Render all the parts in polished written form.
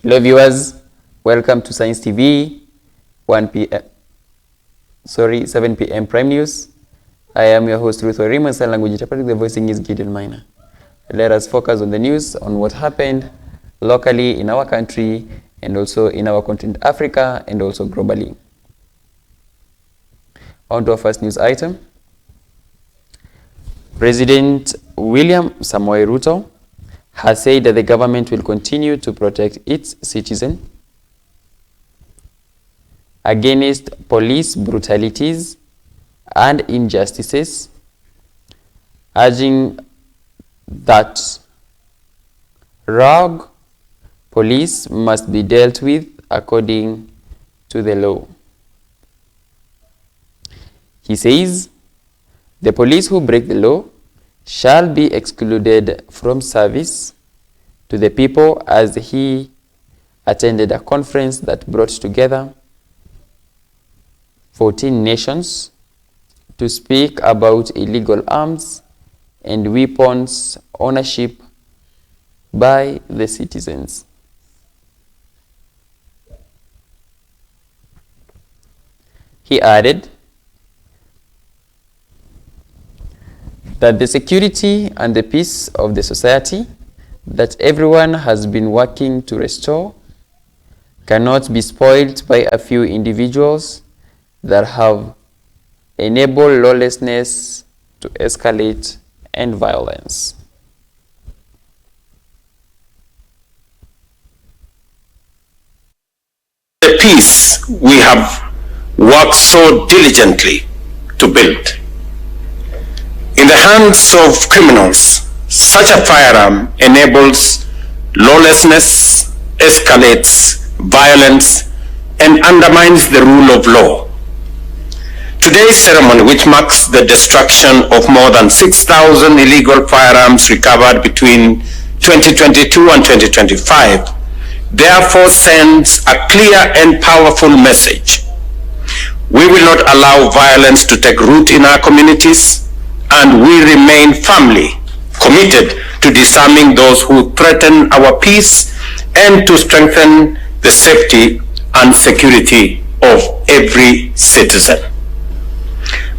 Hello viewers, welcome to Science TV, 7 p.m. Prime News. I am your host Ruto. Sign language interpreting, the voicing is Gideon Minor. Let us focus on the news, on what happened locally in our country and also in our continent Africa and also globally. On to our first news item. President William Samoei Ruto has said that the government will continue to protect its citizens against police brutalities and injustices, urging that rogue police must be dealt with according to the law. He says the police who break the law shall be excluded from service to the people, as he attended a conference that brought together 14 nations to speak about illegal arms and weapons ownership by the citizens. He added that the security and the peace of the society that everyone has been working to restore cannot be spoiled by a few individuals that have enabled lawlessness to escalate and violence. The peace we have worked so diligently to build. In the hands of criminals, such a firearm enables lawlessness, escalates violence, and undermines the rule of law. Today's ceremony, which marks the destruction of more than 6,000 illegal firearms recovered between 2022 and 2025, therefore sends a clear and powerful message. We will not allow violence to take root in our communities, and we remain firmly committed to disarming those who threaten our peace and to strengthen the safety and security of every citizen.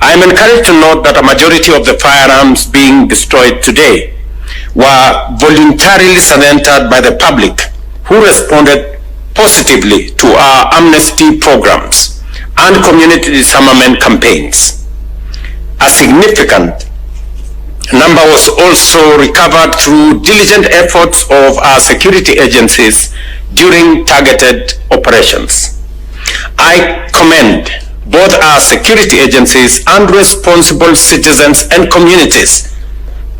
I am encouraged to note that a majority of the firearms being destroyed today were voluntarily surrendered by the public, who responded positively to our amnesty programs and community disarmament campaigns. A significant number was also recovered through diligent efforts of our security agencies during targeted operations. I commend both our security agencies and responsible citizens and communities,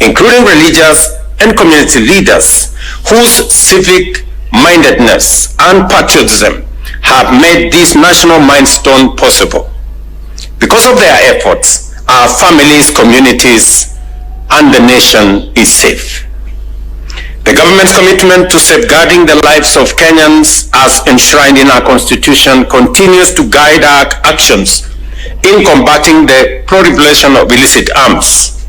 including religious and community leaders, whose civic mindedness and patriotism have made this national milestone possible. Because of their efforts, our families, communities, and the nation is safe. The government's commitment to safeguarding the lives of Kenyans, as enshrined in our constitution, continues to guide our actions in combating the proliferation of illicit arms.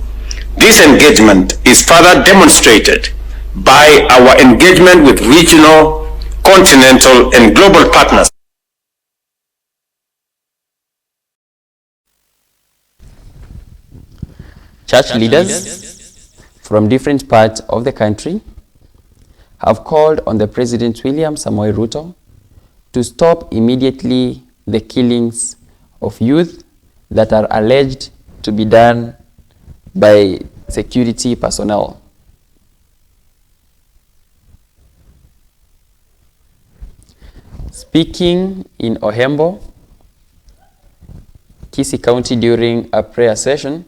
This engagement is further demonstrated by our engagement with regional, continental, and global partners. Church leaders from different parts of the country have called on the President William Samoei Ruto to stop immediately the killings of youth that are alleged to be done by security personnel. Speaking in Ohembo, Kisii County during a prayer session,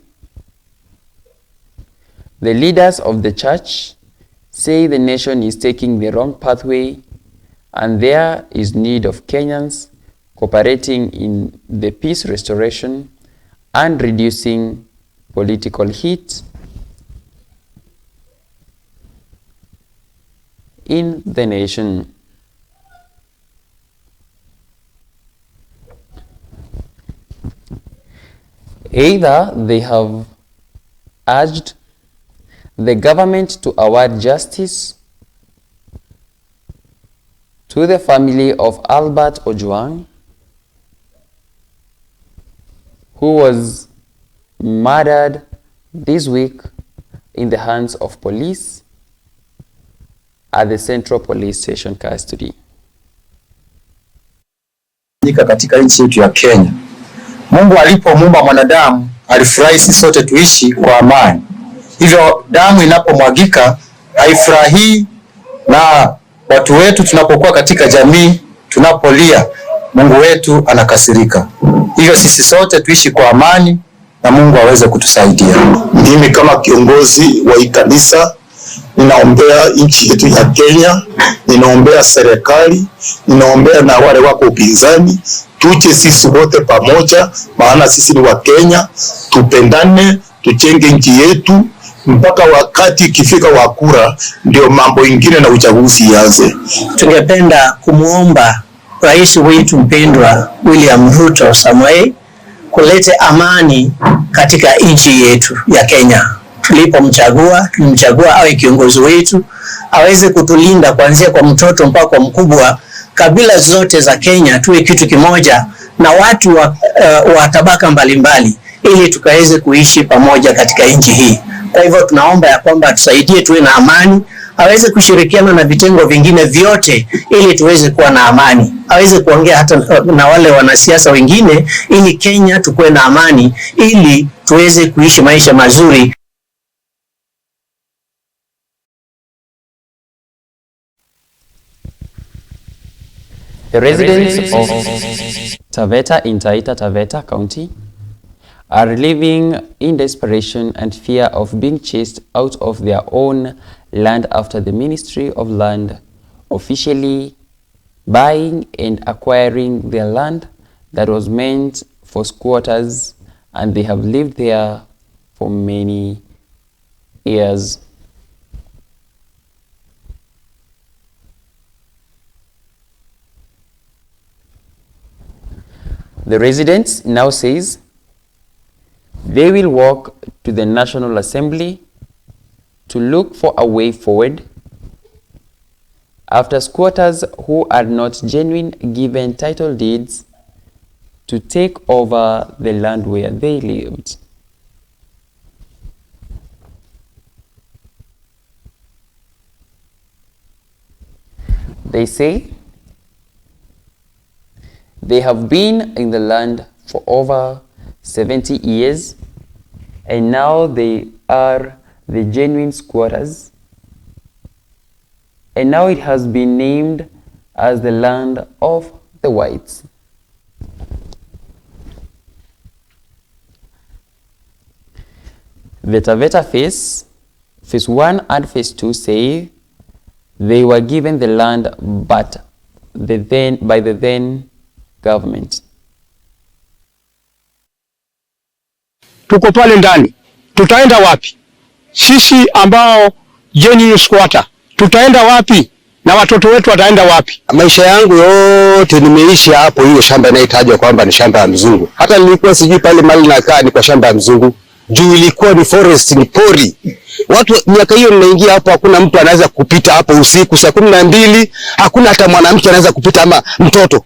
the leaders of the church say the nation is taking the wrong pathway and there is need of Kenyans cooperating in the peace restoration and reducing political heat in the nation. Either they have urged the government to award justice to the family of Albert Ojwang, who was murdered this week in the hands of police at the Central Police Station custody. Katika nchi yetu ya Kenya, Mungu alipomuumba mwanadamu alifurahi sisi sote tuishi kwa amani. Hivyo damu inapomwagika haifurahii, na watu wetu tunapokuwa katika jamii tunapolia, Mungu wetu anakasirika. Hivyo sisi sote tuishi kwa amani na Mungu aweze kutusaidia. Mimi kama kiongozi wa kanisa ninaombea nchi yetu ya Kenya, ninaombea serikali, ninaombea na wale wako upinzani, tuje sisi wote pamoja, maana sisi ni wa Kenya, tupendane, tujenge nchi yetu mpaka wakati ikifika wa kura ndio mambo ingine na uchaguzi ianze. Tungependa kumuomba Rais wetu mpendwa William Ruto Samoei kulete amani katika nchi yetu ya Kenya. Tulimchagua awe kiongozi wetu, aweze kutulinda kuanzia kwa mtoto mpaka kwa mkubwa, kabila zote za Kenya tuwe kitu kimoja, na watu wa tabaka mbalimbali, ili tukaweze kuishi pamoja katika nchi hii. Kwa hivyo tunaomba ya kwamba tusaidie tuwe na amani, aweze kushirikiana na vitengo vingine vyote ili tuweze kuwa na amani. Aweze kuongea hata na wale wanasiasa wengine ili Kenya tukue na amani, ili tuweze kuishi maisha mazuri. The residents of Taveta in Taita Taveta County are living in desperation and fear of being chased out of their own land after the Ministry of Land officially buying and acquiring their land that was meant for squatters, and they have lived there for many years. The residents now says they will walk to the National Assembly to look for a way forward after squatters who are not genuine given title deeds to take over the land where they lived. They say they have been in the land for over 70 years, and now they are the genuine squatters, and now it has been named as the land of the whites. The Taveta phase 1 and phase 2 say they were given the land but by the then government. Tuko pale ndani, tutaenda wapi? Sisi ambao genuine squatter, tutaenda wapi? Na watoto wetu wataenda wapi? Maisha yangu yote nimeishi hapo, hiyo shamba inayotajwa kwamba ni shamba ya mzungu. Hata nilikuwa sijui pale mali nakaa ni kwa shamba ya mzungu. Juu ilikuwa ni forest, ni pori. Watu miaka hiyo ninaingia hapo, hakuna mtu anaweza kupita hapo usiku saa 12, hakuna hata mwanamke anaweza kupita ama mtoto.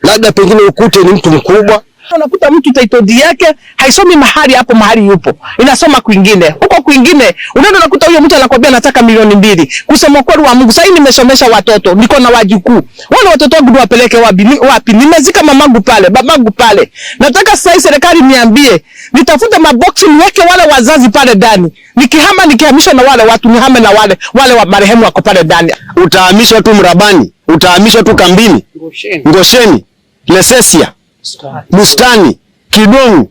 Labda pengine ukute ni mtu mkubwa. Unakuta mtu title deed yake haisomi mahali hapo mahali yupo, inasoma kwingine. Huko kwingine unaenda unakuta huyo mtu anakuambia nataka 2,000,000. Kusema kweli wa Mungu, sasa nimesomesha watoto, niko na wajukuu. Wale watoto wangu niwapeleke wapi? Nimezika mamangu pale, babangu pale. Nataka sasa serikali niambie, nitafute maboksi niweke wale wazazi pale ndani. Nikihamishwa na wale watu, nihame na wale wa marehemu wako pale ndani. Utahamishwa tu Mrabani, utahamishwa tu Kambini, Ngosheni, Lesesia, Bustani, Kidongo,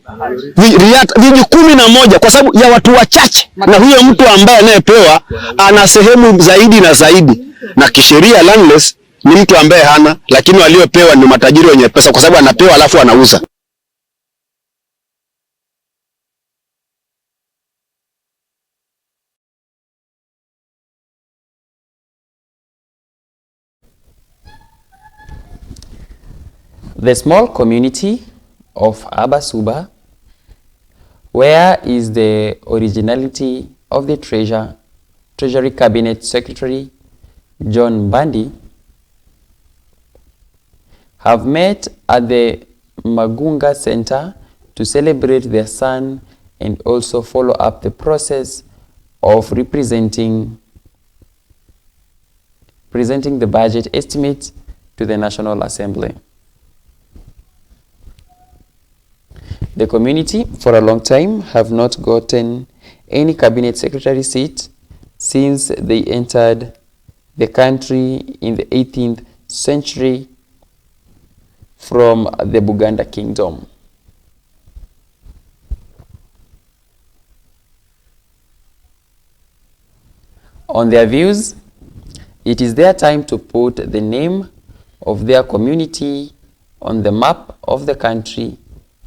viji 11 kwa sababu ya watu wachache, na huyo mtu ambaye anayepewa ana sehemu zaidi na zaidi, na kisheria landless ni mtu ambaye hana, lakini waliopewa ni matajiri wenye pesa kwa sababu anapewa alafu anauza. The small community of Abasuba, where is the originality of the Treasury Cabinet Secretary John Mbandi, have met at the Magunga Center to celebrate their son and also follow up the process of presenting the budget estimate to the National Assembly. The community, for a long time, have not gotten any cabinet secretary seat since they entered the country in the 18th century from the Buganda Kingdom. On their views, it is their time to put the name of their community on the map of the country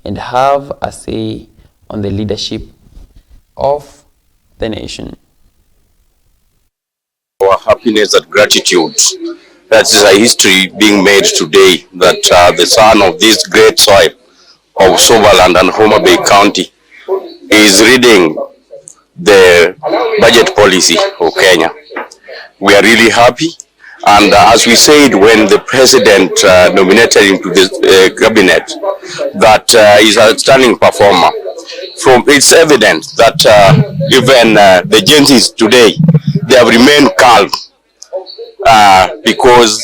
and have a say on the leadership of the nation. Our happiness and gratitude. That is a history being made today, that the son of this great soil of Soberland and Homa Bay County is reading the budget policy of Kenya. We are really happy, and as we said when the president nominated him to the cabinet, that is a stunning performer. It's evident that even the Gen Zs today, they have remained calm because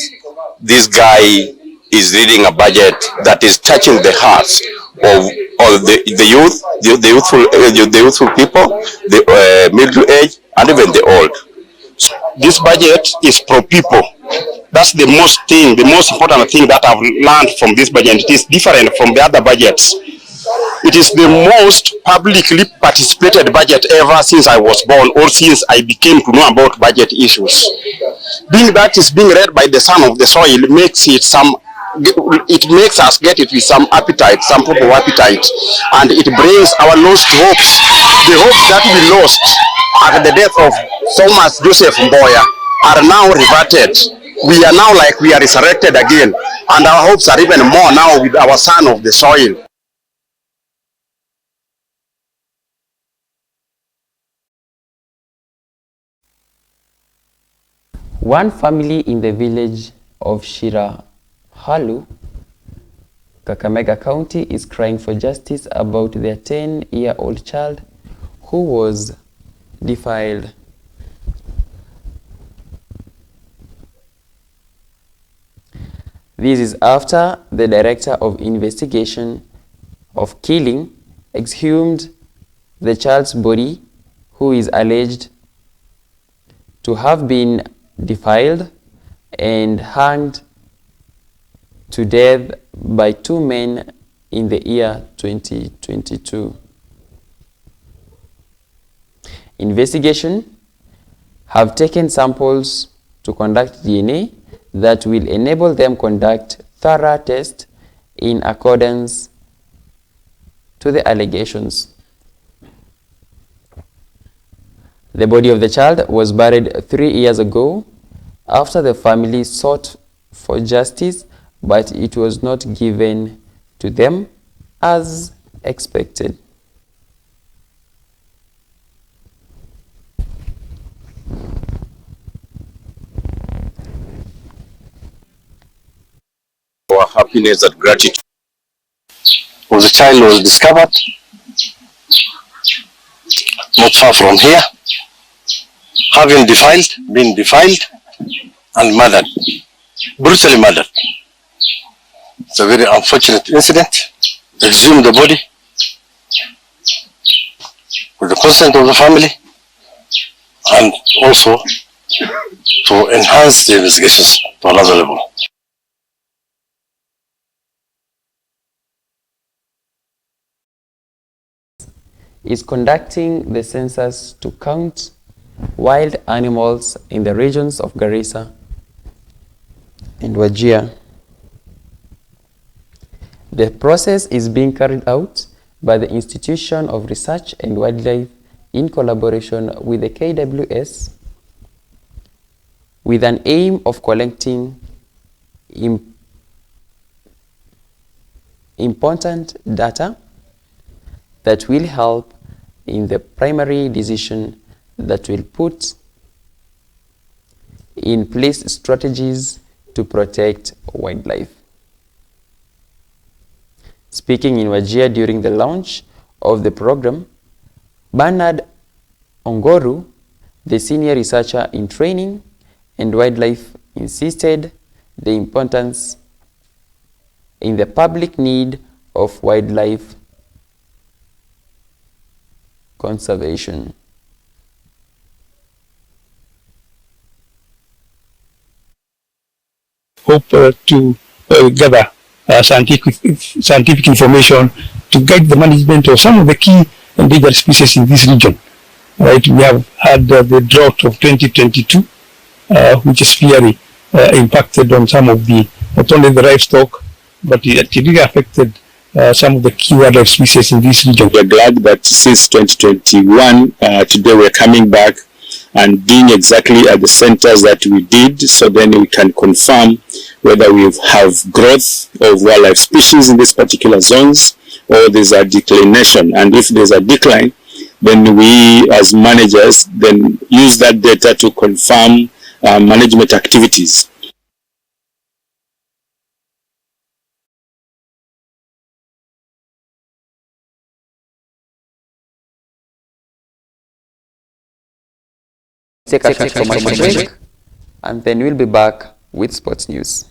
this guy is reading a budget that is touching the hearts of the youth, the youthful people, the middle age, and even the old. This budget is pro people. That's the most important thing that I've learned from this budget. It is different from the other budgets. It is the most publicly participated budget ever since I was born, or since I became to know about budget issues. Being that is being read by the son of the soil makes us get it with some appetite, some proper appetite, and it brings our lost hopes, the hopes that we lost at the death of Thomas Joseph Mboya are now reverted. We are now like we are resurrected again, and our hopes are even more now with our son of the soil. One family in the village of Shirahalu, Kakamega County, is crying for justice about their 10-year-old child who was defiled. This is after the Director of Investigation of Killing exhumed the child's body, who is alleged to have been defiled and hanged to death by two men in the year 2022. Investigation have taken samples to conduct DNA that will enable them conduct thorough tests in accordance to the allegations. The body of the child was buried 3 years ago after the family sought for justice, but it was not given to them as expected. Our happiness and gratitude. When the child was discovered, not far from here, having been defiled and murdered, brutally murdered. It's a very unfortunate incident. Exhumed the body with the consent of the family, and also to enhance the investigations to another level. Is conducting the census to count wild animals in the regions of Garissa and Wajir. The process is being carried out by the Institution of Research and Wildlife in collaboration with the KWS, with an aim of collecting important data that will help in the primary decision that will put in place strategies to protect wildlife. Speaking in Wajir during the launch of the program, Bernard Ongoru, the senior researcher in training and wildlife, insisted the importance in the public need of wildlife conservation. Hope to gather scientific information to guide the management of some of the key endangered species in this region. Right, we have had the drought of 2022, which is severely impacted on some of the, not only the livestock, but it really affected some of the key wildlife species in this region. We're glad that since 2021, today we're coming back and being exactly at the centers that we did, so then we can confirm whether we have growth of wildlife species in these particular zones or there's a declination. And if there's a decline, then we as managers then use that data to confirm management activities. Take a short commercial break, and then we'll be back with sports news.